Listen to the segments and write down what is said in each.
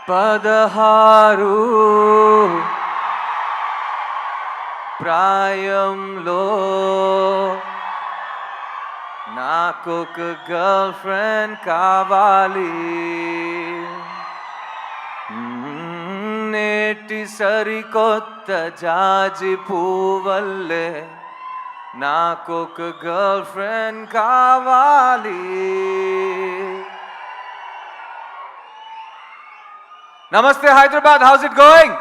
16 ప్రాయంలో నాకొక girl friend కావాలి. నేటి సరికొత్త జాజి పువ్వల్లే నాకొక గర్ల్ ఫ్రెండ్ కావాలి. నమస్తే హైదరాబాద్, హౌస్ ఇట్ గోయింగ్?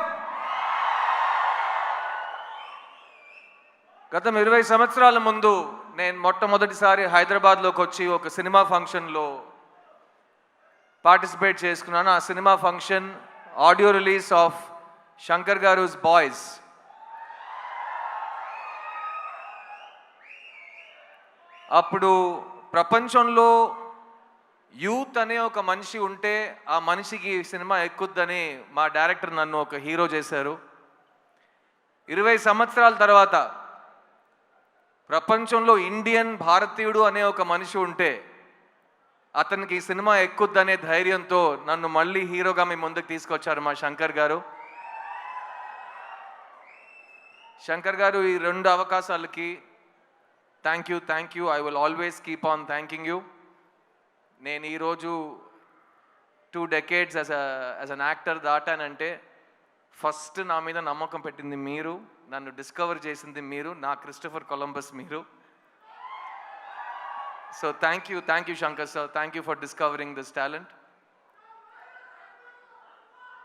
గతం 20 సంవత్సరాల ముందు నేను మొట్టమొదటిసారి హైదరాబాద్లోకి వచ్చి ఒక సినిమా ఫంక్షన్లో పార్టిసిపేట్ చేసుకున్నాను. ఆ cinema function audio release of Shankar గారుస్ బాయ్స్. అప్పుడు ప్రపంచంలో యూత్ అనే ఒక మనిషి ఉంటే ఆ మనిషికి సినిమా ఎక్కుద్దని మా డైరెక్టర్ నన్ను ఒక హీరో చేశారు. 20 సంవత్సరాల తర్వాత ప్రపంచంలో ఇండియన్ భారతీయుడు అనే ఒక మనిషి ఉంటే అతనికి ఈ సినిమా ఎక్కుద్దనే ధైర్యంతో నన్ను మళ్ళీ హీరోగా మీ ముందుకు తీసుకొచ్చారు మా శంకర్ గారు. శంకర్ గారు, ఈ 2 అవకాశాలకి thank you. I will always keep on thanking you. నేను ఈరోజు 2 decades యాజ్ అన్ యాక్టర్ దాటానంటే ఫస్ట్ నా మీద నమ్మకం పెట్టింది మీరు, నన్ను డిస్కవర్ చేసింది మీరు, నా క్రిస్టఫర్ కొలంబస్ మీరు. So thank you Shankar sir, thank you for discovering this talent.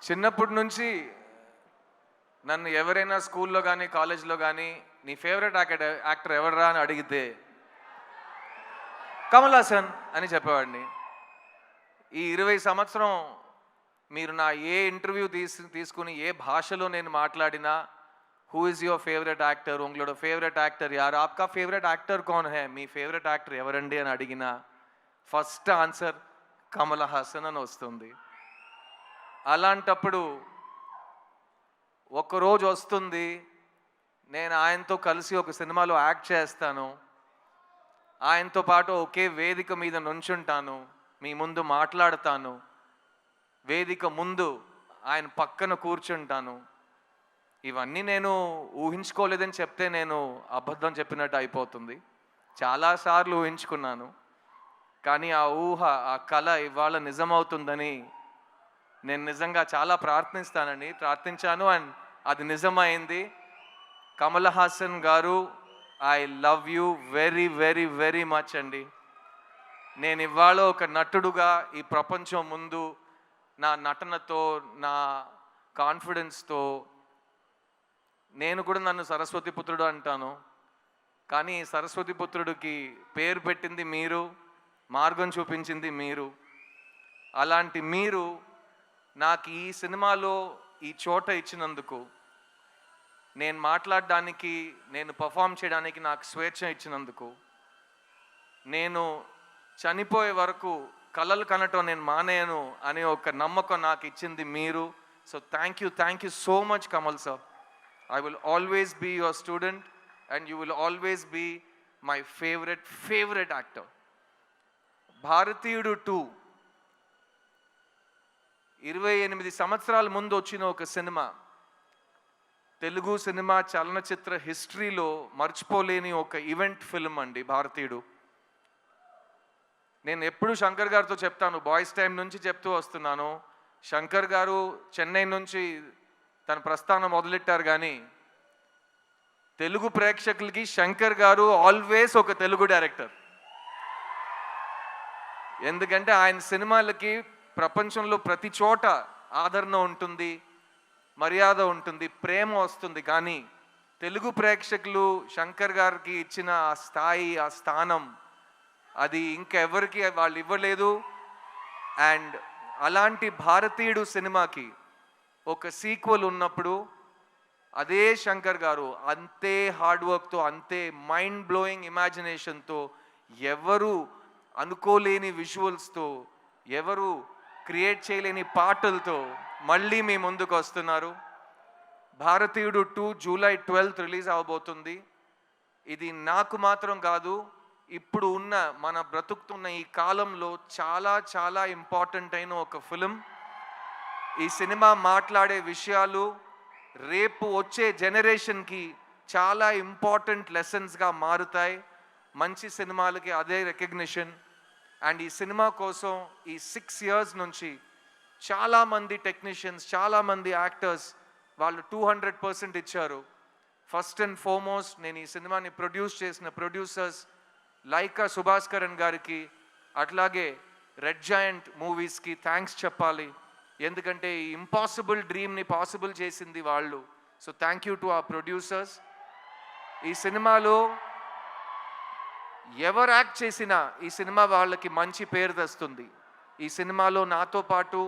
చిన్నప్పటి నుంచి నన్ను ఎవరైనా స్కూల్లో కానీ కాలేజ్లో కానీ నీ ఫేవరెట్ యాక్టర్ ఎవడరా అని అడిగితే కమల్ హాసన్ అని చెప్పేవాడిని. ఈ 20 సంవత్సరం మీరు నా ఏ ఇంటర్వ్యూ తీసుకుని ఏ భాషలో నేను మాట్లాడినా who is your favourite actor, ఉంగళోడ ఫేవరెట్ యాక్టర్ యార్, ఆప్కా ఫేవరెట్ యాక్టర్ కౌన్ హే, మీ ఫేవరెట్ యాక్టర్ ఎవరండి అని అడిగినా ఫస్ట్ ఆన్సర్ కమల్ హాసన్ అని వస్తుంది. అలాంటప్పుడు ఒకరోజు వస్తుంది నేను ఆయనతో కలిసి ఒక సినిమాలో యాక్ట్ చేస్తాను, ఆయనతో పాటు ఒకే వేదిక మీద నుంచుంటాను, మీ ముందు మాట్లాడతాను, వేదిక ముందు ఆయన పక్కన కూర్చుంటాను. ఇవన్నీ నేను ఊహించుకోలేదని చెప్తే నేను అబద్ధం చెప్పినట్టు అయిపోతుంది. చాలాసార్లు ఊహించుకున్నాను, కానీ ఆ ఊహ, ఆ కళ ఇవాళ నిజమవుతుందని నేను నిజంగా చాలా ప్రార్థించాను అండ్ అది నిజమైంది. కమల్ హాసన్ గారు, I love you very very very much అండి. నేను ఇవాళ ఒక నటుడుగా ఈ ప్రపంచం ముందు నా నటనతో, నా కాన్ఫిడెన్స్తో, నేను కూడా నన్ను సరస్వతి పుత్రుడు అంటాను, కానీ సరస్వతి పుత్రుడికి పేరు పెట్టింది మీరు, మార్గం చూపించింది మీరు. అలాంటి మీరు నాకు ఈ సినిమాలో ఈ చోట ఇచ్చినందుకు, నేను మాట్లాడడానికి, నేను పర్ఫామ్ చేయడానికి నాకు స్వేచ్ఛ ఇచ్చినందుకు, నేను చనిపోయే వరకు కలలు కనటం నేను మానేయను అనే ఒక నమ్మకం నాకు ఇచ్చింది మీరు. So thank you so much Kamal sir. I will always be your student and you will always be my favourite actor. Bharateeyudu 2 28 సంవత్సరాల ముందు వచ్చిన ఒక సినిమా, తెలుగు సినిమా చలనచిత్ర హిస్టరీలో మర్చిపోలేని ఒక ఈవెంట్ ఫిల్మ్ అండి భారతీయుడు. నేను ఎప్పుడు శంకర్ గారితో చెప్తాను, బాయ్స్ టైం నుంచి చెప్తూ వస్తున్నాను, శంకర్ గారు చెన్నై నుంచి తన ప్రస్థానం మొదలెట్టారు, కానీ తెలుగు ప్రేక్షకులకి శంకర్ గారు ఆల్వేస్ ఒక తెలుగు డైరెక్టర్. ఎందుకంటే ఆయన సినిమాలకి ప్రపంచంలో ప్రతి చోట ఆదరణ ఉంటుంది, మర్యాద ఉంటుంది, ప్రేమ వస్తుంది, కానీ తెలుగు ప్రేక్షకులు శంకర్ గారికి ఇచ్చిన ఆ స్థాయి, ఆ స్థానం అది ఇంకెవరికి వాళ్ళు ఇవ్వలేదు. అండ్ అలాంటి భారతీయుడు సినిమాకి ఒక సీక్వెల్ ఉన్నప్పుడు అదే శంకర్ గారు అంతే హార్డ్ వర్క్తో, అంతే మైండ్ బ్లోయింగ్ ఇమాజినేషన్తో, ఎవరు అనుకోలేని విజువల్స్తో, ఎవరు క్రియేట్ చేయలేని పాటలతో మళ్ళీ మీ ముందుకు వస్తున్నారు. భారతీయుడు 2 జూలై 12 రిలీజ్ అవబోతుంది. ఇది నాకు మాత్రం కాదు, ఇప్పుడు ఉన్న మన బ్రతుకుతున్న ఈ కాలంలో చాలా చాలా ఇంపార్టెంట్ అయిన ఒక ఫిలిం. ఈ సినిమా మాట్లాడే విషయాలు రేపు వచ్చే జనరేషన్కి చాలా ఇంపార్టెంట్ లెసన్స్గా మారుతాయి. మంచి సినిమాలకి అదే రికగ్నిషన్. అండ్ ఈ సినిమా కోసం ఈ 6 years నుంచి చాలామంది టెక్నీషియన్స్, చాలామంది యాక్టర్స్ వాళ్ళు 200% ఇచ్చారు. ఫస్ట్ అండ్ ఫార్మోస్ట్ నేను ఈ సినిమాని ప్రొడ్యూస్ చేసిన ప్రొడ్యూసర్స్ లైకా సుభాస్కరన్ గారికి, అట్లాగే రెడ్ జాయింట్ మూవీస్కి థ్యాంక్స్ చెప్పాలి. ఎందుకంటే ఈ ఇంపాసిబుల్ డ్రీమ్ని పాసిబుల్ చేసింది వాళ్ళు. So thank you to our producers. ఈ సినిమాలో ఎవరు యాక్ట్ చేసినా ఈ సినిమా వాళ్ళకి మంచి పేరు తెస్తుంది. ఈ సినిమాలో నాతో పాటు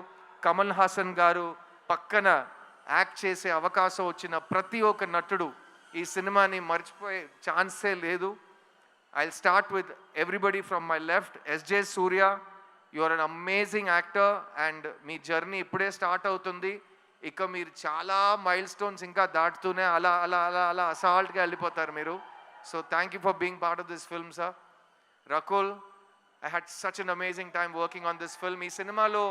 కమల్ హాసన్ గారు పక్కన యాక్ట్ చేసే అవకాశం వచ్చిన ప్రతి ఒక్క నటుడు ఈ సినిమాని మర్చిపోయే ఛాన్సే లేదు. I'll start with everybody from my left. SJ Suryah, you are an amazing actor and మీ జర్నీ ఇప్పుడే స్టార్ట్ అవుతుంది. ఇక మీరు చాలా మైల్ స్టోన్స్ ఇంకా దాటుతూనే అలా అలా అలా అలా అసాల్ట్గా వెళ్ళిపోతారు మీరు. So thank you for being part of this film sir. Rakul, I had such an amazing time working on this film. ఈ సినిమాలో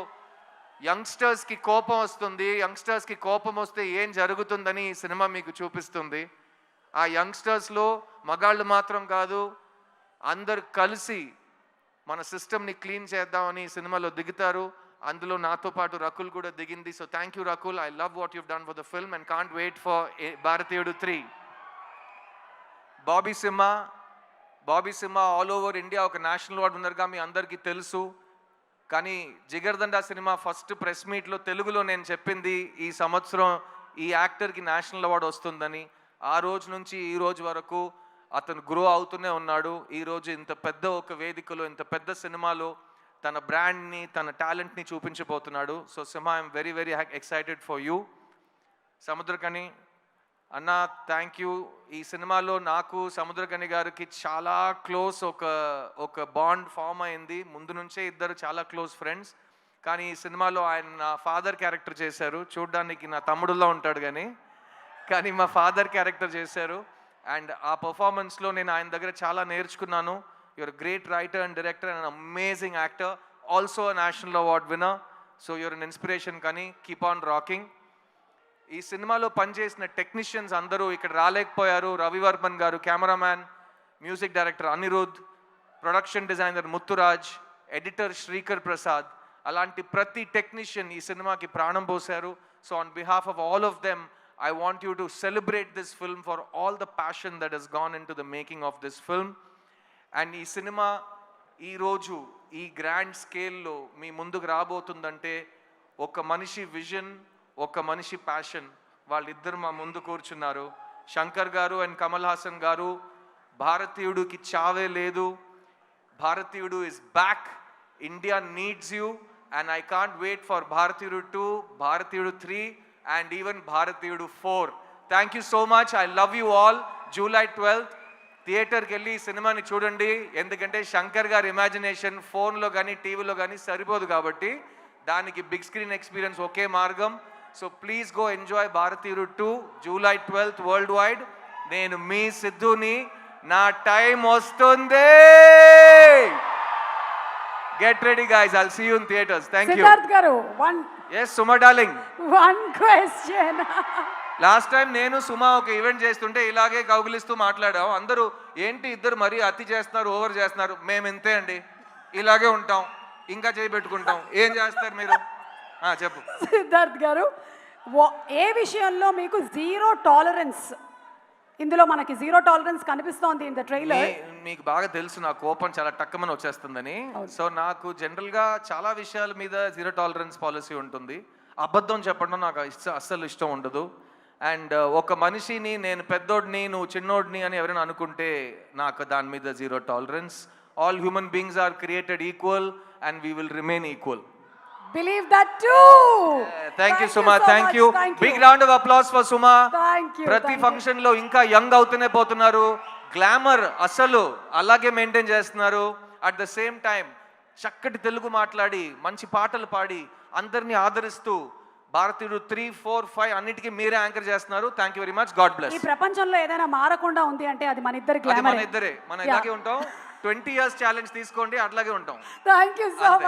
యంగ్స్టర్స్కి కోపం వస్తుంది, యంగ్స్టర్స్కి కోపం వస్తే ఏం జరుగుతుందని ఈ సినిమా మీకు చూపిస్తుంది. ఆ యంగ్స్టర్స్లో మగాళ్ళు మాత్రం కాదు, అందరు కలిసి మన సిస్టమ్ని క్లీన్ చేద్దామని ఈ సినిమాలో దిగుతారు. అందులో నాతో పాటు రకుల్ కూడా దిగింది. So thank you Rakul. I love what you've done for the film and can't wait for Bharateeyudu 3. Bobby Simha all over India ఒక నేషనల్ అవార్డు విన్నర్గా మీ అందరికీ తెలుసు. కానీ జిగర్దండా సినిమా ఫస్ట్ ప్రెస్ మీట్లో తెలుగులో నేను చెప్పింది ఈ సంవత్సరం ఈ యాక్టర్కి నేషనల్ అవార్డు వస్తుందని. ఆ రోజు నుంచి ఈ రోజు వరకు అతను గ్రో అవుతూనే ఉన్నాడు. ఈరోజు ఇంత పెద్ద ఒక వేదికలో, ఇంత పెద్ద సినిమాలో తన బ్రాండ్ని, తన టాలెంట్ని చూపించబోతున్నాడు. So Simha, I'm very very excited for you. Samuthirakani అన్న, థ్యాంక్ యూ. ఈ సినిమాలో నాకు సముద్రకని గారికి చాలా క్లోజ్ ఒక బాండ్ ఫామ్ అయింది. ముందు నుంచే ఇద్దరు చాలా క్లోజ్ ఫ్రెండ్స్. కానీ ఈ సినిమాలో ఆయన నా ఫాదర్ క్యారెక్టర్ చేశారు. చూడ్డానికి నా తమ్ముడులా ఉంటాడు కానీ మా ఫాదర్ క్యారెక్టర్ చేశారు. అండ్ ఆ పర్ఫార్మెన్స్లో నేను ఆయన దగ్గర చాలా నేర్చుకున్నాను. You're great writer and director and amazing actor, also national award winner. So you're an inspiration. కానీ కీప్ ఆన్ రాకింగ్. ఈ సినిమాలో పనిచేసిన టెక్నీషియన్స్ అందరూ ఇక్కడ రాలేకపోయారు. Ravi Varman garu cameraman, music director Anirudh, production designer Muthuraj, editor Sreekar Prasad, అలాంటి ప్రతి టెక్నీషియన్ ఈ సినిమాకి ప్రాణం పోశారు. So on behalf of all of them I want you to celebrate this film for all the passion that has gone into the making of this film. And ee cinema ee roju ee grand scale lo mee munduku raabotundante oka manishi vision, oka manishi passion valliddaru ma mundu koorchunnaru. Shankar garu and Kamal Hassan garu, Bharatiyudu ki chave ledu, Bharatiyudu is back, India needs you, and I can't wait for Bharatiyudu 2, Bharatiyudu 3 and even Bharatiyudu 4. Thank you so much. I love you all. July 12th థియేటర్కి వెళ్ళి ఈ సినిమాని చూడండి. ఎందుకంటే శంకర్ గారి imagination ఫోన్లో కానీ టీవీలో కానీ సరిపోదు కాబట్టి దానికి బిగ్ స్క్రీన్ ఎక్స్పీరియన్స్ ఒకే మార్గం. సో ప్లీజ్ గో ఎంజాయ్ భారతీయుడు 2 July 12th వరల్డ్ వైడ్. నేను మీ సిద్ధుని, నా టైం వస్తుంది. Get ready guys, I'll see you in theaters. Thank you. Siddharth garu, Yes, Suma darling. one question. Last time నేను సుమా ఒక event చేస్తుంటే ఇలాగే కౌగిలిస్తూ మాట్లాడాం. అందరూ ఏంటి ఇద్దరు మరీ అతి చేస్తున్నారు, ఓవర్ చేస్తున్నారు. మేము ఇంతే అండి, ఇలాగే ఉంటాం, ఇంకా చేయబెట్టుకుంటాం. ఏం చేస్తారు మీరు? చెప్పు సిద్ధార్థ్ గారు, ఏ విషయంలో మీకు జీరో టాలరెన్స్? ఇందులో మనకి జీరో టాలరెన్స్ కనిపిస్తోంది ఇన్ ద ట్రైలర్. మీకు బాగా తెలుసు నా కోపం చాలా టక్కమని వచ్చేస్తుందని. సో నాకు జనరల్గా చాలా విషయాల మీద జీరో టాలరెన్స్ పాలసీ ఉంటుంది. అబద్ధం చెప్పడం నాకు అస్సలు ఇష్టం ఉండదు. అండ్ ఒక మనిషిని నేను పెద్దోడిని నువ్వు చిన్నోడిని అని ఎవరైనా అనుకుంటే నాకు దాని మీద zero tolerance. All human beings are created equal and we will remain equal. Believe that too. Thank you Suma, thank you. Big round of applause for Suma. Thank you. ప్రతి ఫంక్షన్ లో ఇంకా యంగ్ అవుతూనే పోతున్నారు. Glamour అసలు అలాగే maintain చేస్తున్నారు. At the same time చక్కటి తెలుగు మాట్లాడి మంచి పాటలు పాడి అందరినీ ఆదరిస్తూ భారతీయుడు 3, 4, 5 అన్నిటికీ మీరే యాంకర్ చేస్తున్నారు. Thank you very much. God bless. ఈ ప్రపంచంలో ఏదైనా మారకుండా ఉంది అంటే అది మన ఇద్దరి గ్లామర్. మన ఇద్దరే, మనం ఇలాగే ఉంటాం. 20 years ఛాలెంజ్ తీసుకోండి, అట్లాగే ఉంటాం. Thank you so much.